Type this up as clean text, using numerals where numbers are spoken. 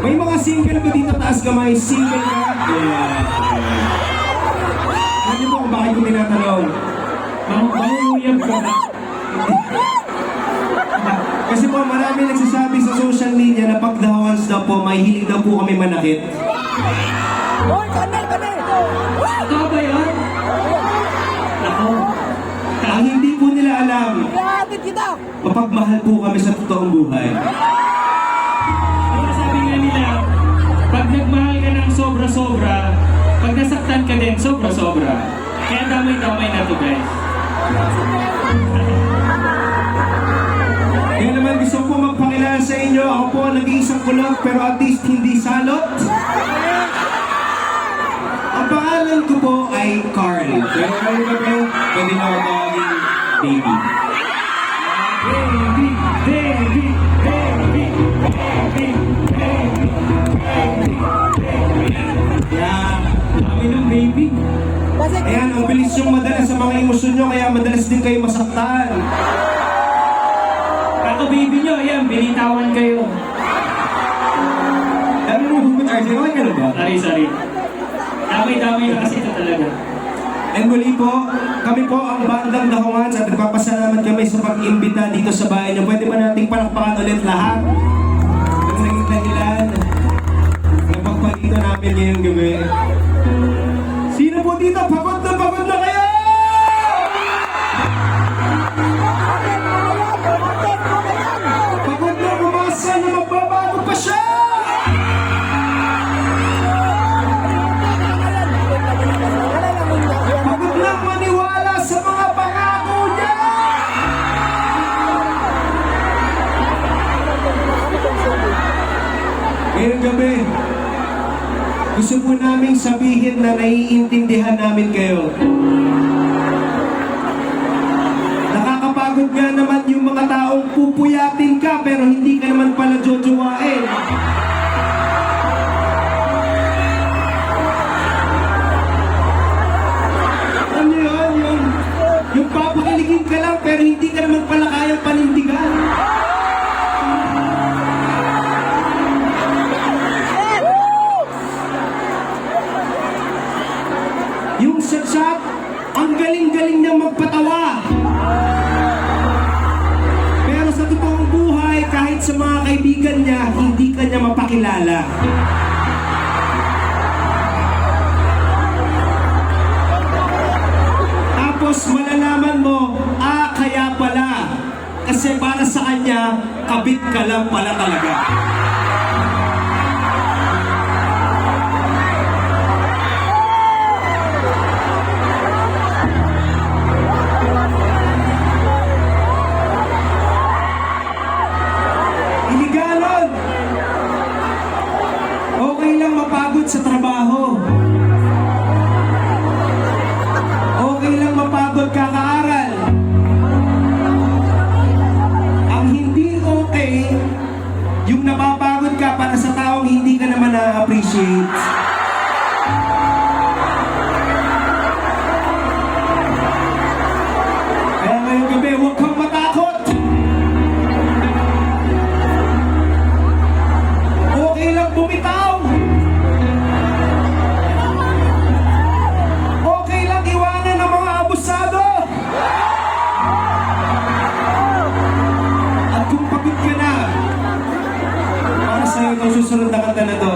May mga single ba dito? Taas kamay. Single ka? Alam niyo po kung bakit ko tinatanong? Mamuyag ka na. Kasi po marami nagsasabi sa social media na pag the once daw po, may hilig daw po kami manakit. Hoy, kanel! Totoo ba yun? Ako. Ang hindi po nila alam, Ihatid kita! mapagmahal po kami sa totoong buhay. Diba sabi nga nila, pag nagmahal ka ng sobra-sobra, pag nasaktan ka din, sobra-sobra. Kaya damay-damay na to, guys. Kaya naman gusto ko magpakilala sa inyo, ako po ang nag-iisang kulog pero at least hindi salot. Ang pangalan ko po ay Carl. Pero kayo ba po, pwede na ako tawagin baby. Baby, baby, baby, baby, baby, baby. Kaya, Kami ng baby. Kasi ayan, ang bilis yung madala sa mga emosyon nyo, kaya madalas din kayo masaktan. Ako baby nyo, ayan, binitawan kayo. Dami mo hugot, RJ, okay ka na ba? Sorry. Damay-damay na kasi ito talaga. And muli po, kami po ang Bandang Dahongans at nagpapasalamat kami sa pag-imbita dito sa bahay niyo. Pwede ba nating palakpakan ulit lahat? Ang naging dahilan ng pagpalito namin ngayong gabi. Sino po dito? Pagod na kayo! Pagod na umasa na magbabago pa siya! Pagod lang maniwala sa mga pangako niya! Ngayong gabi, gusto po namin sabihin na naiintindihan namin kayo. Nakakapagod nga naman yung mga taong pupuyatin ka pero hindi ka naman pala jojowain. Ano yun? Yung papakiligin ka lang pero hindi ka naman pala kayang panindigan. Yung sa chat, ang galing-galing niyang magpatawa. Pero sa totoong buhay, kahit sa mga kaibigan niya, hindi ka niya mapakilala. Tapos malalaman mo, kaya pala. Kasi para sa kanya, kabit ka lang pala talaga. Iliganon! Okay lang mapagod sa trabaho. Okay lang mapagod kakaaral. Ang hindi okay, yung napapagod ka para sa taong hindi ka naman na-appreciate. Kaya ngayong gabi, huwag kang matakot. Okay lang bumitaw. Okay lang iwanan ng mga abusado. At kung pagod ka na, para sa'yo itong susunod na kanta na to,